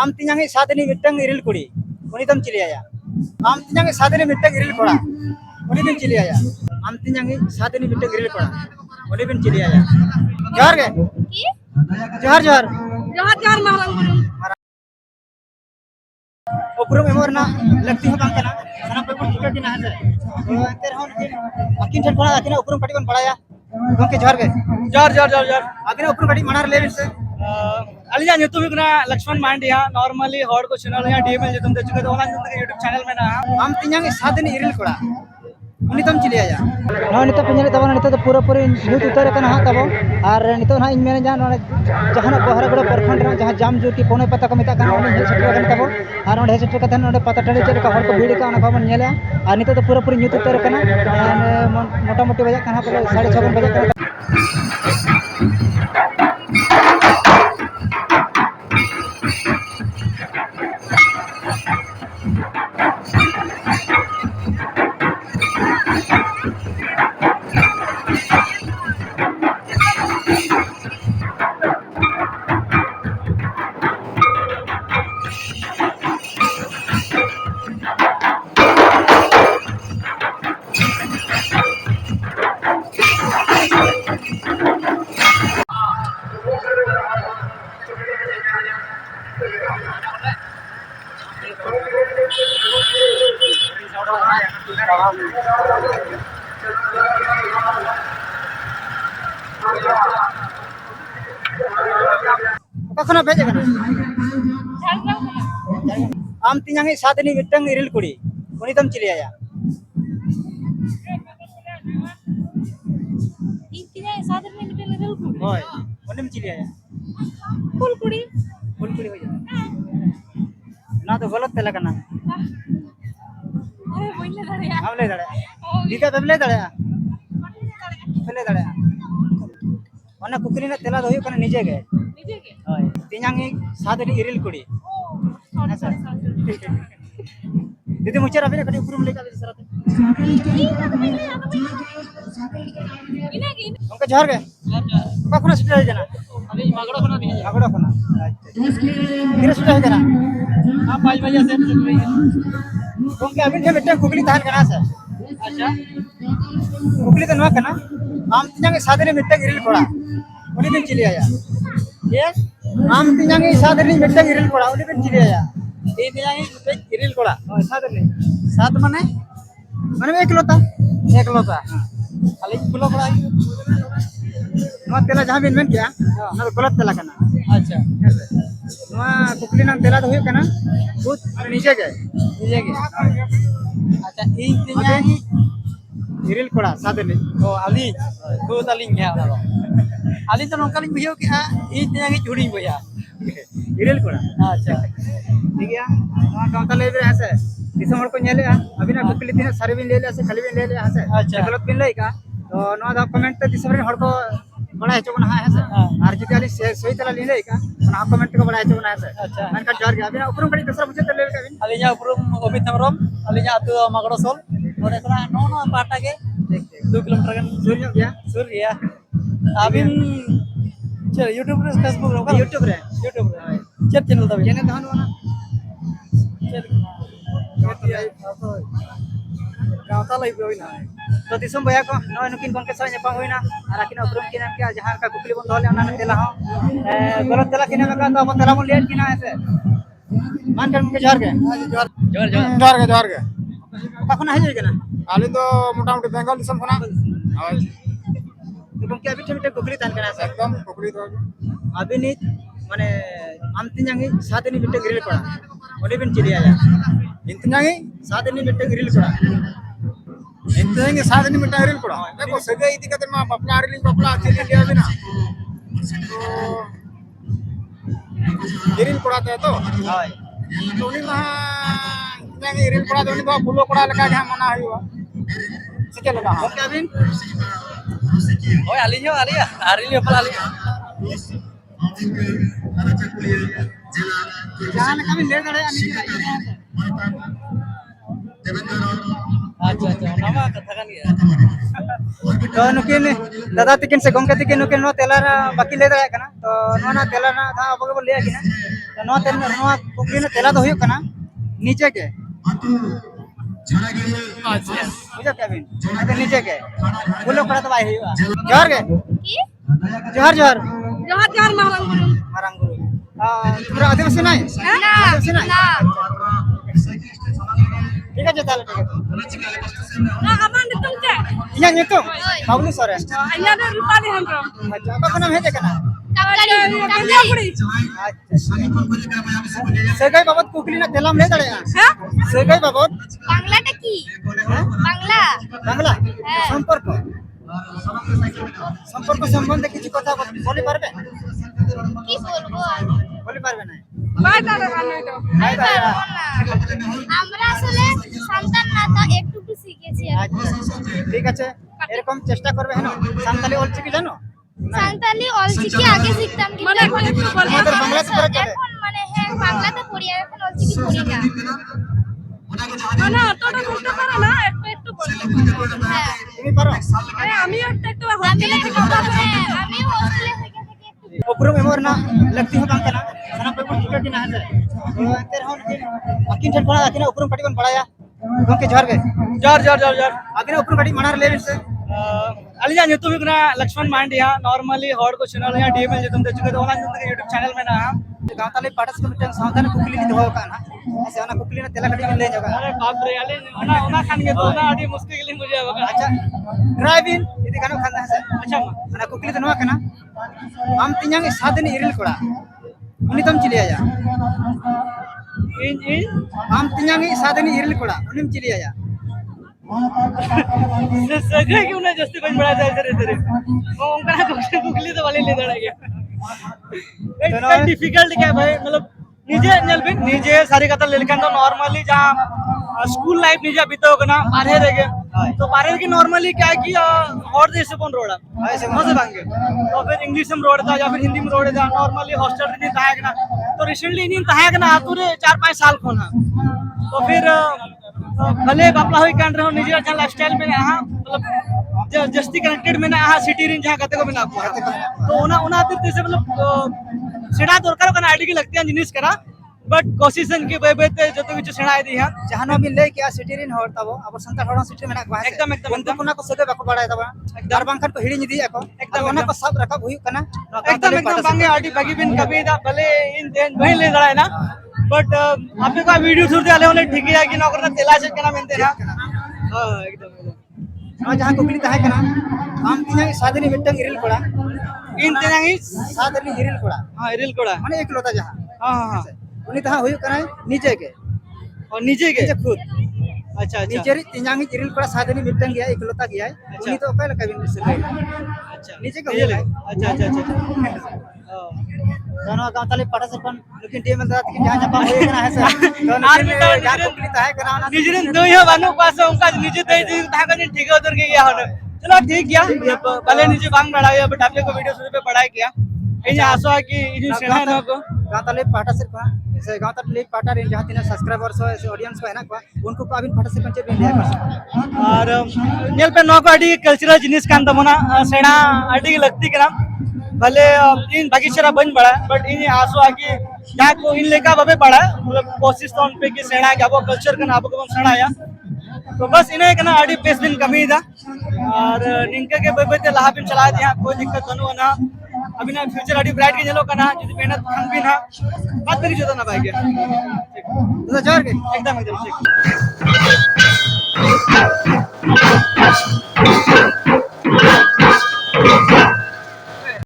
am tinyangi sadini mittang iril kudi unitam chiliya am tinyangi sadini mittang iril koda unitam chiliya am tinyangi sadini mittang iril koda unitam chiliya johar ge johar johar Johar johar marang guru. उपरुम एमोरना लगती हो बांग कना सना पे कुछ ticket ना है तो अंतर हो अकिन ठन पड़ा अकिन उपरुम कटी बन पड़ाया गोके जोहर के जोर जोर जोर जोर अकिन उपरुम कटी मनार ले से अलिया ᱧᱩᱛᱩᱢ ᱦᱩᱭᱩᱜ ᱠᱟᱱᱟ ᱞᱚᱠष्ᱢᱚᱱ ᱢᱟᱱᱰᱤ ᱦᱟᱸᱜ ᱱᱚᱨᱢᱟᱞᱤ ᱦᱚᱲ ᱠᱚ ᱪᱮᱱᱮᱞ ᱦᱟᱸᱜ ᱰᱤᱮᱢᱮᱞ ᱧᱩᱛᱩᱢ ᱛᱮ ᱪᱤᱠᱟᱹ ᱚᱱᱟ ᱧᱩᱛᱩᱢ ᱛᱮ यूट्यूब ᱪᱮᱱᱮल ᱢᱮᱱᱟᱜᱼᱟ am tinyang sadini iril koda unitam chiliya ya no nito pinyale tabana nito pura puri youth utar kana ha tabo ar nito na in mene jan jahana bahara goda परखंड ना जहां जाम जो की कोने पता को मिता kana oni head setter kana tabo ar onde head setter ka than onde pata tali chele ka hor ko video ka ana ko nyele ar nito to pura puri youth utar kana mota moti bajak kana pole 6:30 bajak kana kena beje kana am tinyangi sadini mittang iril kudi unitam chiliya ya Intinya sadar nih middle level guru. hoy unitam chiliya ya Full kudi. ho ja na to galat tela kana Are boile dare ya. am le dare dita bebele dare bebele dare ona kukri na tela doyu kana nije ge Nije ke? hoy tinyangi sadini iril kudi Oh, sorry. didi muchara bine kadi uprum le ka sarate Ini lagi. onka johar ge ka khona sita hai jana अभी मागड़ा बना भी है agora khona kira sita hai jana हां 5 बजे से चल रही है onka abin je mittang kukli tahan kana sa अच्छा kukli to no kana am tinyangi sadini mittang iril koda uni bin chiliya ya ये am tinyangi sadini mittang iril koda uni bin chiliya ya ini yang किरिल कोड़ा hoy sadini सात मने mane eklota एक लोटा खाली किलो कोड़ा no tela jahan bin men kya na galat tela kana अच्छा no kukli nang tela do hoy kana but nije ge ये के अच्छा ini yang iril koda sadini oh ali खुद ali है ना ali तो नौका लिंग भैया क्या ini yang जुड़ी भैया iril koda अच्छा ठीक है no गांवता ले बे हसे दिसम हर को नेले अभी ना कukli दिन सारे bin le le ase khali bin le le hase अच्छा। galat bin le ka to no da comment te disam hor ko बड़ा है चोना है हसे और जति ali सही तला ले ले का ना comment को बड़ा है चोना हसे अच्छा। मन का jar गया अभी ना उपरम कड़ी दूसरा मुझे तले का बिन alinya uprum Obit Tamrom alinya atu Magoro Sol ore kena no pata ke 2 kilometer kan सूर्य गया sur ya abin चल YouTube पे Facebook रे YouTube रे YouTube रे चेक चैनल तबे जेने दहन वाला गावता लाइव होई ना तो दिसम भैया को no नुकिन कोन के साथ नेपा होइना और आकिन उपरम किना के जहां का कुकली बन धोले ओना तेला हो गलत तेला किना का तो अपन तेला बन लेट किना ऐसे मान कर के jar के जोर जोर जोहार गे कखन है जे ना आली तो मोटामोटी बेंगल दिसम खना तो के अभी ठेमिटे कुकली तान कना से एकदम कुकरी तो अभी नी माने am tinyangi sadini mittang iril koda oni bin chiliya ya इंतजांगी sadini mittang iril koda इंतजांगी साधनी में टायरिल पड़ा देखो सगे इदी कदर मा बपला आरिलिंग बपला चली लिया बिना तो गिरिल पड़ा तो hoy तो उनी मा इंतजांगी गिरिल पड़ा तो उनी तो फुलो पड़ा लगा जहां मना हुआ सके लगा हां के अभी oh alinya ali ya ali apa ali जहां कभी ले दड़े ani अच्छा अच्छा nama katakan ya तो नुकिन दादा तकिन से गंके तकिन नुकिन नो तेलार बाकी ले दाड़ा कना तो नोना तेलार ना धा अब के ले किना तो नो तेल नो कुकली ने तेला दो हुयो कना नीचे के बुझा क्या बिन तो नीचे के बोलो पड़ा तो भाई हुआ जोहर के কি जोहर जोहर জহার জহার মারাঙ্গুরু मारांग गुरु तुम्हारा आदिवासी नहीं না आदिवासी नहीं না ठीक है ताले ठीक है না আমার নিতুম চে इया nyutung बाबलू सरे আইয়া দে রূপালি হামরম अच्छा apa नाम है देखना কামলাড়ি सेगई बाबत कुकली ना तेलाम ले दड़े হ্যাঁ सेगई बाबत বাংলাটা কি বাংলা बांग्ला হ্যাঁ। সম্পর্ক সম্পর্ক সম্বন্ধে কিছু কথা বলি পারবে কি বলবো বলি পারবে না বাই দাদা কানে তো নাই দাদা আমরা আসলে সন্তান না তো একটু একটু শিখেছি আচ্ছা ঠিক আছে এরকম চেষ্টা করবে হ্যাঁ সান্তালি অলচিকি জানো সান্তালি অলচিকি আগে শিখতাম কিন্তু এখন একটু বলবো আমাদের বাংলাতে পড়া চলে এখন মানে হ্যাঁ বাংলাতে পড়ি আর এখন অলচিকি পড়ি না মানে অতটা বলতে পারো না একটু একটু বলতে হ্যাঁ তুমি পারো আমি একটু একটু হোস্টেলে থেকে আমি হোস্টেলে থেকে একটু उपरुम एमोरना लगती हो बांग कना सना पे ठीक है ना है तो तेरे हो अकिन जन पड़ा अकिन उपरुम कटी बन पड़ाया गंके जोहर के जोर जोर जोर जोर अकिन उपरुम कटी मनार ले से अलिया ᱧᱩᱛᱩᱢ ᱦᱩᱭᱩᱜ ᱠᱟᱱᱟ ᱞᱚᱠᱥᱢᱚᱱ ᱢᱟᱱᱰᱤ ᱦᱟᱸᱜ ᱱᱚᱨᱢᱟᱞᱤ ᱦᱚᱲ ᱠᱚ ᱪᱮᱱᱮᱞ ᱦᱟᱸᱜ ᱰᱤएᱢएल ᱧᱩᱛᱩᱢ ᱛᱮ ᱪᱩᱠᱟᱹ ᱚᱱᱟ ᱧᱩᱛᱩᱢ ᱛᱮ यूट्यूब चैनल ᱢᱮᱱᱟᱜᱼᱟ गांवताले पाटस को मिटन सावधान कुकली नि दोहो काना ऐसे अना कुकली ने तेला कटी ले जगह अरे बाप रे अले ona खान के तो ना अड़ी मुश्किल गिलिंग बुझे बका अच्छा ड्राइव इन यदि गानो खाना है अच्छा अना कुकली तो नवा कना आम तियांग साधन इरिल कोड़ा उनी तम चिलिया जा इन आम तियांग साधन इरिल कोड़ा उनिम चिलिया जा सगळे घेऊन जास्त कोण बळा जायचं रे तरी ओंकरा कुकली तो वाले ले दड़ा गया इट्स डिफिकल्ट क्या भाई मतलब निजे नेलबिन निजे सारी कथा लेलकन तो नॉर्मली जहां स्कूल लाइफ निजे बीतो कना बाहर रह गए तो बाहर की नॉर्मली क्या है कि और जैसे कौन रोड है ऐसे मजे भांगे तो फिर इंग्लिश में रोड था या फिर हिंदी में रोड था नॉर्मली हॉस्टल नहीं था ना तो रिसेंटली नहीं था ना आतुरे 4-5 साल कोना तो फिर भले बापला होई कान रहो निजे अच्छा लाइफस्टाइल में हां मतलब जस्ती कनेक्टेड में ना हां सिटी रेंज जहां कते को में ना तो ओना तीर से मतलब सेडा दरकार कना आईडी की लगती है जिनिस करा बट कोशिशन के बेबेते जतो किछु सेडा दी हां जहानो भी ले के सिटी रिन होर तबो अब संता होड़ा सिटी में ना बाहर एकदम एकदम उनको कोना को सदे बाको बड़ाय तबा दर बांखन को हिड़ी निदी ako एकदम ओना को सब रखा हुई कना एकदम एकदम बांगे आईडी बागी बिन कभी दा भले इन देन वही ले रहा है ना बट आपने का वीडियो थोड़े आले होने ठीक है कि नौकर ना तेला से कना मेनते ना हां एकदम ना जहां कुकली ताहे कना आम तियांग साधनी मिटंग इरिल कोड़ा इन तेनांगी साधनी इरिल कोड़ा हां रिल कोड़ा माने एक लोटा जहां हां हां उनी तहा हुई कना नीचे के और नीचे के नीचे खुद अच्छा अच्छा नीचे री तियांग इरिल कोड़ा साधनी मिटंग गया एक लोटा गया उनी तो पहले कबिन से अच्छा नीचे का नीचे हुआ अच्छा अच्छा अच्छा दोनों गांव ताले पाटा सरपन लेकिन टीम में दादा कि जहां जपा होई कना है सर तो आर्मी तो जहां कुकली ताहे कना ना निजरन दो या बानो पास उनका निजे दे दी ताका ने ठीक उधर के गया होने चलो ठीक गया भले निजे बांग बढ़ाया बट आपने को वीडियो शुरू पे पढ़ाई किया ये आशा है कि इन सेना न को गांव ताले पाटा सरपन ऐसे गांव ताले पाटा रे जहां तीन सब्सक्राइबर्स हो ऐसे ऑडियंस को है ना उनको को अभी पाटा सरपंच पे लिया कर और नेल पे नो को अडी कल्चरल जिनिस कान तमना सेना अडी लगती करा भले इन बाकी शरा बन पड़ा बट इन आसो आके क्या को इन लेका बबे पड़ा मतलब कोशिश तो उन पे कि सेना के अब कल्चर का आपको हम सेना आया तो बस इन्हें कना आडी पेस दिन कमी था और निंका के बबे ते लाभ भी चला दिया कोई दिक्कत बनो ना अभी ना फ्यूचर आडी ब्राइट के चलो कना जो मेहनत खान भी ना बात करी जो ना भाई के तो जोर के एकदम एकदम ठीक